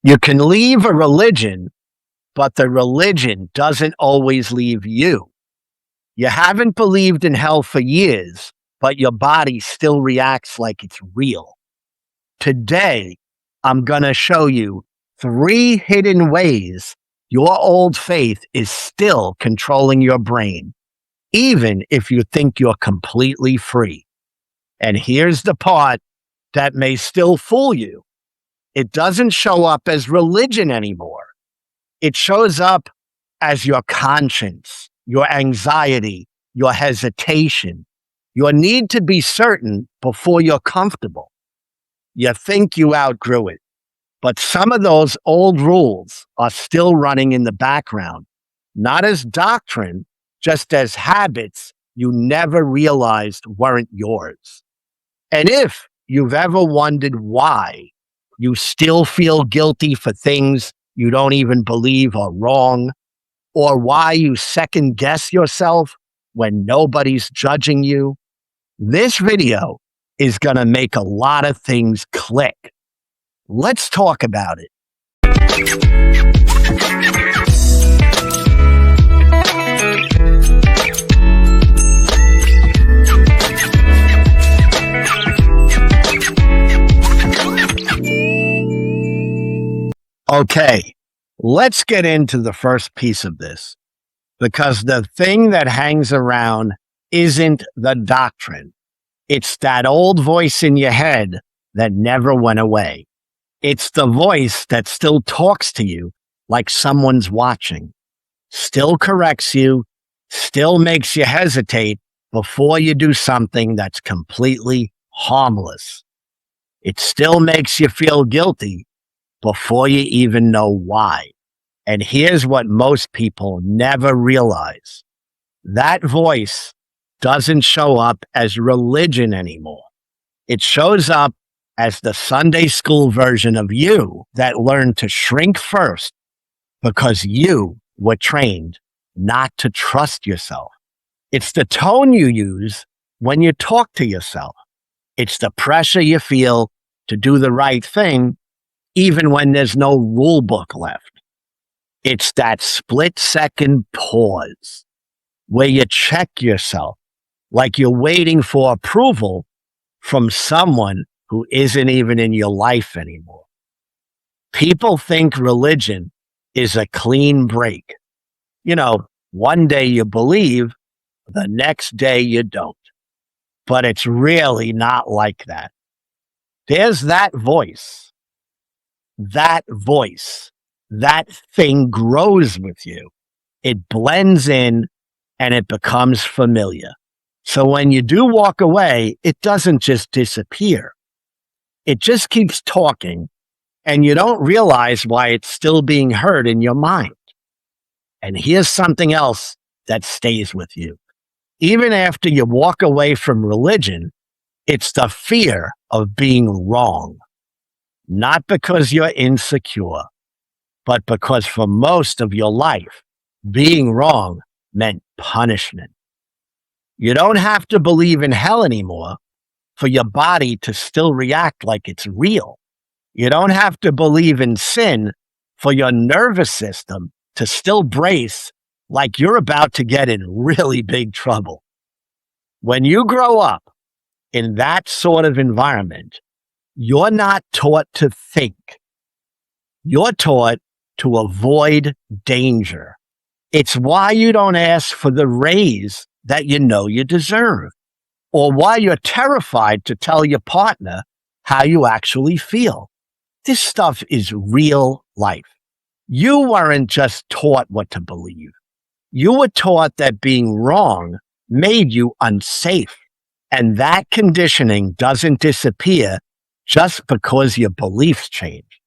You can leave a religion, but the religion doesn't always leave you. You haven't believed in hell for years, but your body still reacts like it's real. Today, I'm going to show you 3 hidden ways your old faith is still controlling your brain, even if you think you're completely free. And here's the part that may still fool you. It doesn't show up as religion anymore. It shows up as your conscience, your anxiety, your hesitation, your need to be certain before you're comfortable. You think you outgrew it, but some of those old rules are still running in the background, not as doctrine, just as habits you never realized weren't yours. And if you've ever wondered why you still feel guilty for things you don't even believe are wrong, or why you second guess yourself when nobody's judging you, this video is going to make a lot of things click. Let's talk about it. Okay, let's get into the first piece of this, because the thing that hangs around isn't the doctrine. It's that old voice in your head that never went away. It's the voice that still talks to you like someone's watching, still corrects you, still makes you hesitate before you do something that's completely harmless. It still makes you feel guilty before you even know why. And here's what most people never realize. That voice doesn't show up as religion anymore. It shows up as the Sunday school version of you that learned to shrink first because you were trained not to trust yourself. It's the tone you use when you talk to yourself. It's the pressure you feel to do the right thing even when there's no rule book left. It's that split-second pause where you check yourself like you're waiting for approval from someone who isn't even in your life anymore. People think religion is a clean break. You know, one day you believe, the next day you don't. But it's really not like that. There's that voice. That thing grows with you. It blends in and it becomes familiar. So when you do walk away, it doesn't just disappear. It just keeps talking, and you don't realize why it's still being heard in your mind. And here's something else that stays with you. Even after you walk away from religion, it's the fear of being wrong. Not because you're insecure, but because for most of your life, being wrong meant punishment. You don't have to believe in hell anymore for your body to still react like it's real. You don't have to believe in sin for your nervous system to still brace like you're about to get in really big trouble. When you grow up in that sort of environment, you're not taught to think. You're taught to avoid danger. It's why you don't ask for the raise that you know you deserve, or why you're terrified to tell your partner how you actually feel. This stuff is real life. You weren't just taught what to believe. You were taught that being wrong made you unsafe. And that conditioning doesn't disappear just because your beliefs change.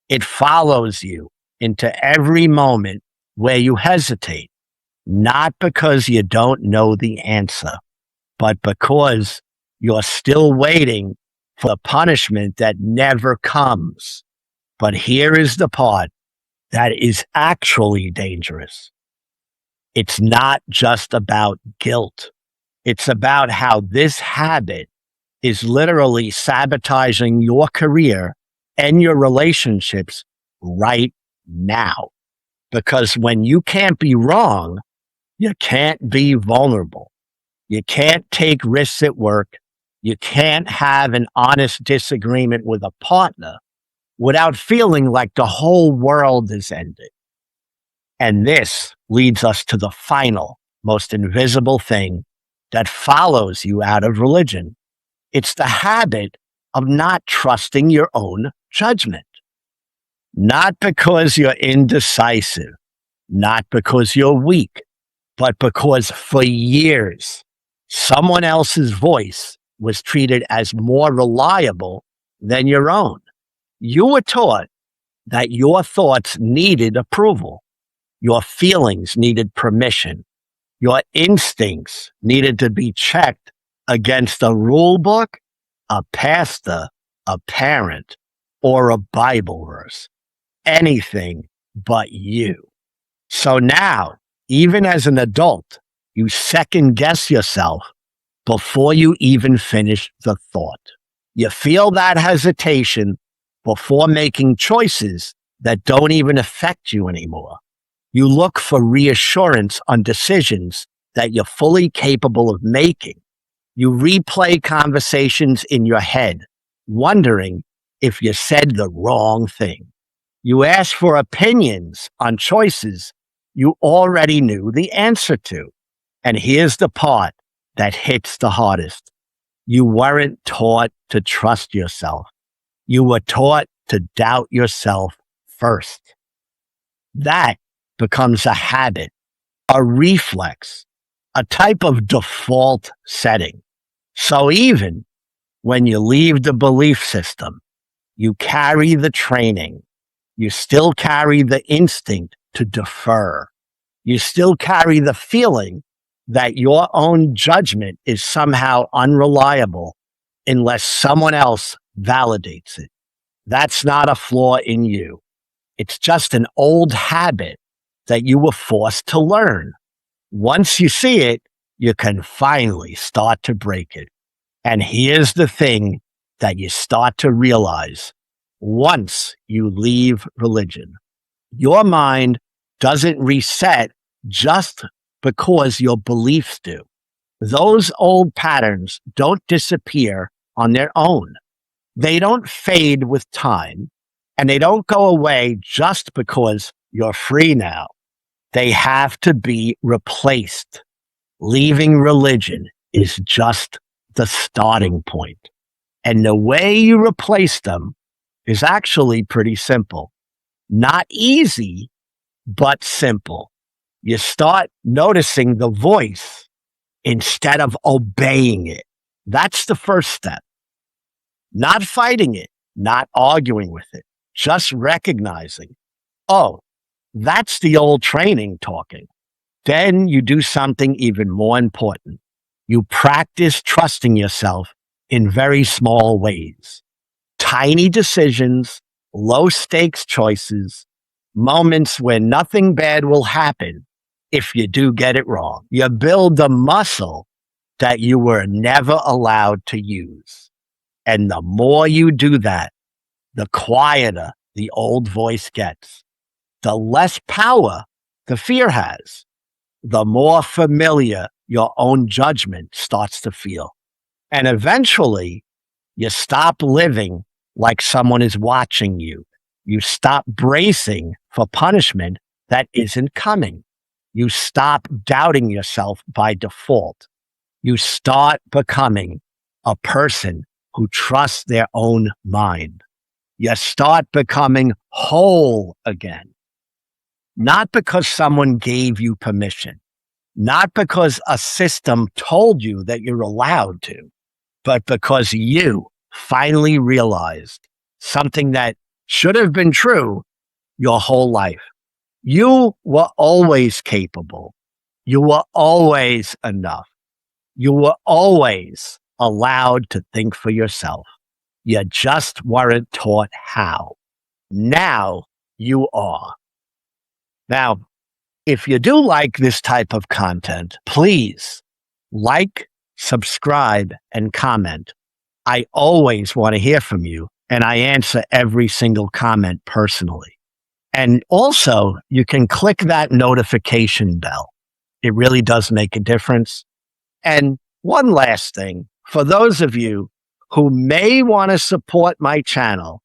It follows you into every moment where you hesitate, not because you don't know the answer, but because you're still waiting for the punishment that never comes. But here is the part that is actually dangerous. It's not just about guilt. It's about how this habit is literally sabotaging your career and your relationships right now. Because when you can't be wrong, you can't be vulnerable. You can't take risks at work. You can't have an honest disagreement with a partner without feeling like the whole world is ending. And this leads us to the final, most invisible thing that follows you out of religion. It's the habit of not trusting your own judgment. Not because you're indecisive, not because you're weak, but because for years, someone else's voice was treated as more reliable than your own. You were taught that your thoughts needed approval, your feelings needed permission, your instincts needed to be checked against a rule book, a pastor, a parent, or a Bible verse. Anything but you. So now, even as an adult, you second guess yourself before you even finish the thought. You feel that hesitation before making choices that don't even affect you anymore. You look for reassurance on decisions that you're fully capable of making. You replay conversations in your head, wondering if you said the wrong thing. You ask for opinions on choices you already knew the answer to. And here's the part that hits the hardest. You weren't taught to trust yourself. You were taught to doubt yourself first. That becomes a habit, a reflex, a type of default setting. So even when you leave the belief system, you carry the training. You still carry the instinct to defer. You still carry the feeling that your own judgment is somehow unreliable unless someone else validates it. That's not a flaw in you. It's just an old habit that you were forced to learn. Once you see it, you can finally start to break it. And here's the thing that you start to realize once you leave religion. Your mind doesn't reset just because your beliefs do. Those old patterns don't disappear on their own. They don't fade with time, and they don't go away just because you're free now. They have to be replaced. Leaving religion is just the starting point. And the way you replace them is actually pretty simple. Not easy, but simple. You start noticing the voice instead of obeying it. That's the first step. Not fighting it, not arguing with it, just recognizing, oh, that's the old training talking. Then you do something even more important. You practice trusting yourself in very small ways. Tiny decisions, low stakes choices, moments where nothing bad will happen if you do get it wrong. You build the muscle that you were never allowed to use. And the more you do that, the quieter the old voice gets. The less power the fear has, the more familiar your own judgment starts to feel. And eventually, you stop living like someone is watching you. You stop bracing for punishment that isn't coming. You stop doubting yourself by default. You start becoming a person who trusts their own mind. You start becoming whole again. Not because someone gave you permission, not because a system told you that you're allowed to, but because you finally realized something that should have been true your whole life. You were always capable. You were always enough. You were always allowed to think for yourself. You just weren't taught how. Now you are. Now, if you do like this type of content, please like, subscribe, and comment. I always want to hear from you, and I answer every single comment personally. And also, you can click that notification bell. It really does make a difference. And one last thing, for those of you who may want to support my channel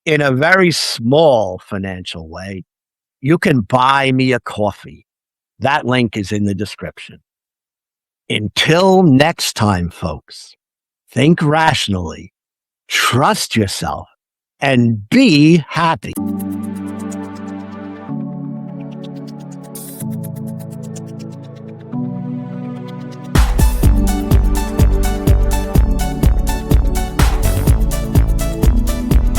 in a very small financial way, you can buy me a coffee. That link is in the description. Until next time, folks, think rationally, trust yourself, and be happy.